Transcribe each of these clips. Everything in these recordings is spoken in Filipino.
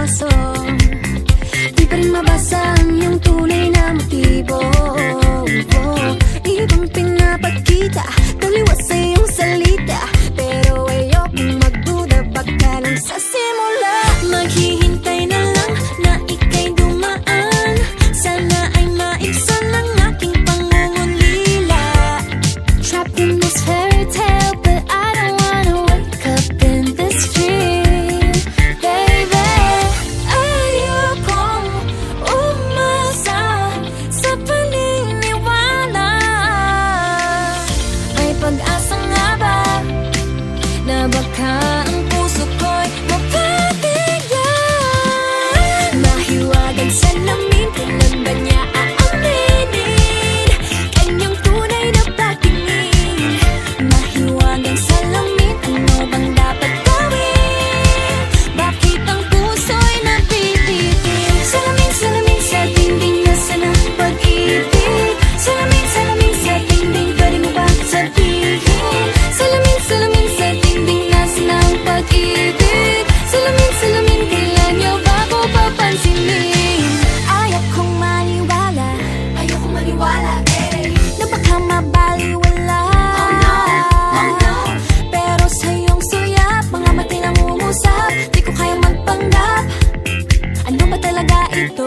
kaso di pa rin mabasa ang iyong tunay na motibo. Ibang pinapakita, taliwas sa iyong salita, pero ayokong magduda, baka lang sa simula. Maghihintay na lang na ika'y dumaan, sana ay maibsan ang aking pangungulila. Trapped in this fairy tale, but I don't wanna wake up in this dream, baby. Ayokong umasa sa paniniwala. May pag-asa nga ba na baka ang puso ko'y mapabigyan? Mahiwagang salamin, kailan ba niya aaminin kanyang tunay na patingin? Mahiwagang salamin, ano bang dapat gawin? Bakit ang puso'y napipitin? Salamin, salamin sa dingding, nasaan ang pag-ibig? Salamin, salamin sa dingding, pwede mo bang sabihin? Salamin, salamin sa dingding, nasaan ang pag-ibig? Salamin, salamin, kailan niyo ba ako papansinin? Ayokong maniwala, na baka mabaliwala. Oh no, pero sa iyong suyap, mga mati lang umusap, di ko kayang magpanggap. Ano ba talaga ito?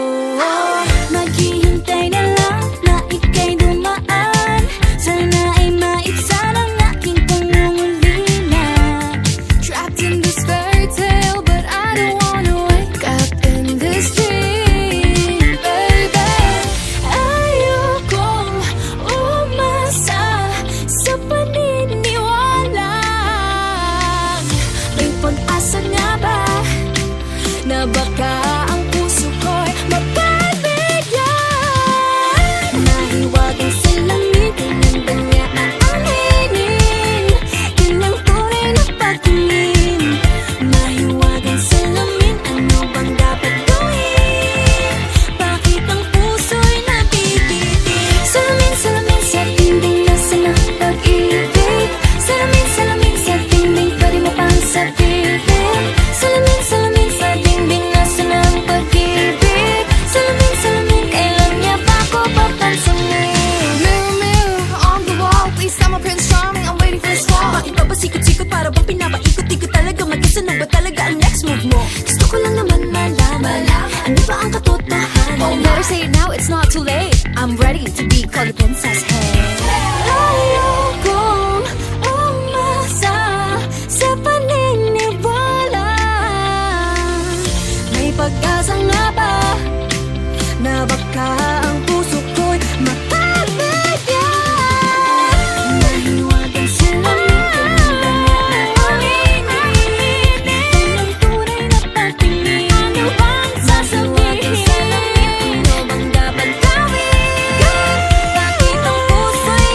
Maghihintay na lang na ika'y dumaan, sana ay maibsan ang aking pangungulila. Trapped in this fairy tale, but I don't wanna wake up in this dream, baby. Ayokong umasa sa paniniwala. May pag-asa nga ba na baka ang puso ko'y mapabigyan? Mahiwagang salamin, kailan ba niya aaminin kanyang tunay na patingin? Mahiwagang salamin, ano bang dapat gawin? Bakit ang puso'y napipitin? Salamin, salamin sa dingding, nasaan ang pag-ibig? Salamin, salamin sa dingding, pwede mo bang sabihin? Salamin, salamin sa dingding, nasaan ang pag-ibig? Salamin, salamin, kailan niya ba ako papansinin? Mirror, mirror on the wall, please tell my Prince Charming I'm waiting for his call. Bakit ba pasikot-sikot, para bang pinapaikot-ikot talaga? Mag-guess ano ba talaga ang next move mo? Gusto ko lang naman malaman, ano ba ang katotohanan? Oh, better say it now, it's not too late. I'm ready to be called a princess, hey. Ayokong umasa sa paniniwala. May pag-asa nga ba na baka ang puso ko'y mapabigyan? Mahiwagang salamin, kailan ba niya aaminin kanyang tunay na patingin? Ano bang sasabihin? Ano bang dapat gawin? Bakit ang puso'y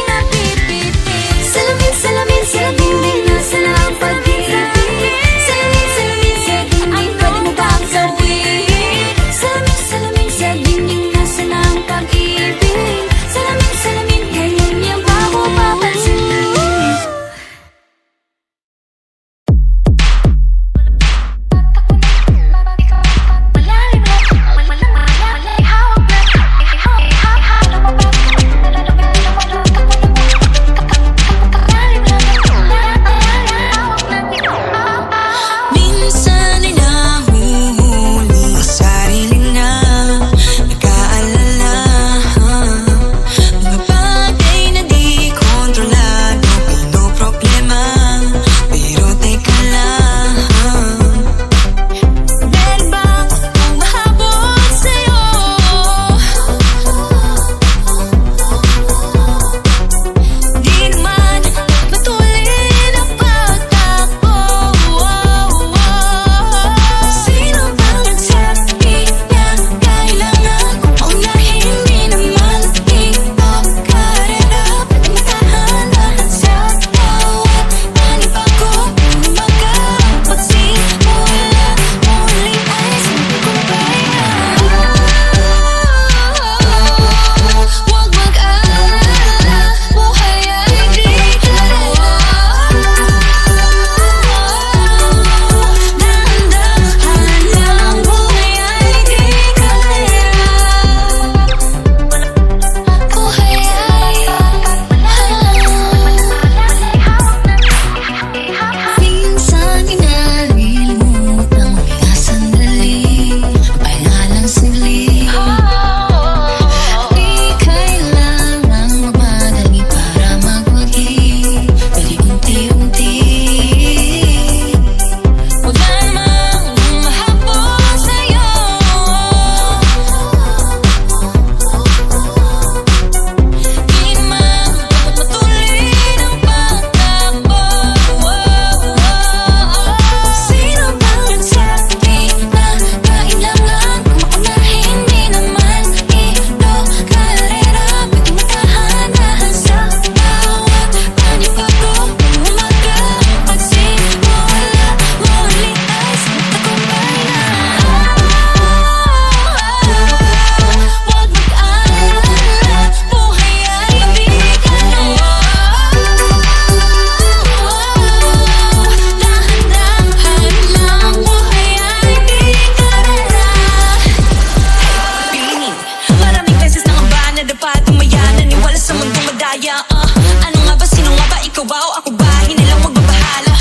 wow, ako ba? Hinilang magbabahala.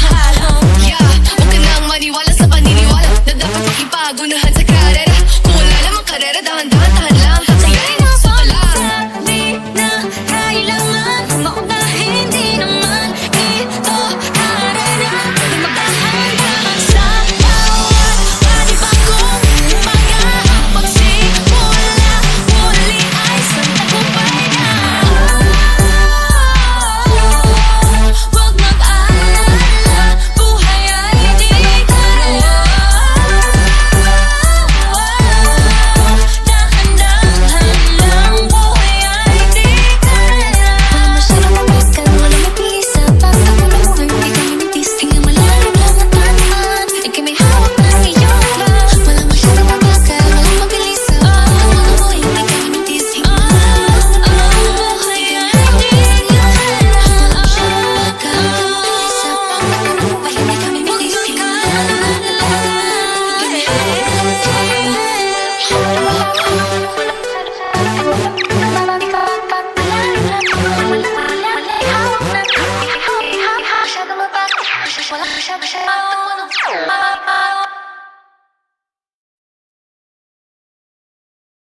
Yeah, huwag ka nang maniwala sa paniniwala na dapat makipagunahan sa karera. Kung wala namang karera, dahan-dahan, tahan lang. Kakayanin mo sa pala. Sabi na kailangan maunahin, di naman ito karera. Pwede magdahan-dahan sa bawat panibago. Pagsimula, muli ay sa tagumpay na. Huwag mag-alala, buhay ay di karera. Dahan-dahan lang, buhay ay di karera. Wala masyadong mabagal, wala mapisa. Pagkakula mo, hindi ka minitis. Tingnan malalim lang ang tanan. Ika'y may hawak na iyong ba. Wala masyadong mabagal, walang mabilisa. Pagkakula mo, hindi ka minitis. Buhay ay di karera. Wala masyadong mabagal, walang mabilisa. Pagkakula mo, hindi ka minitis. Wala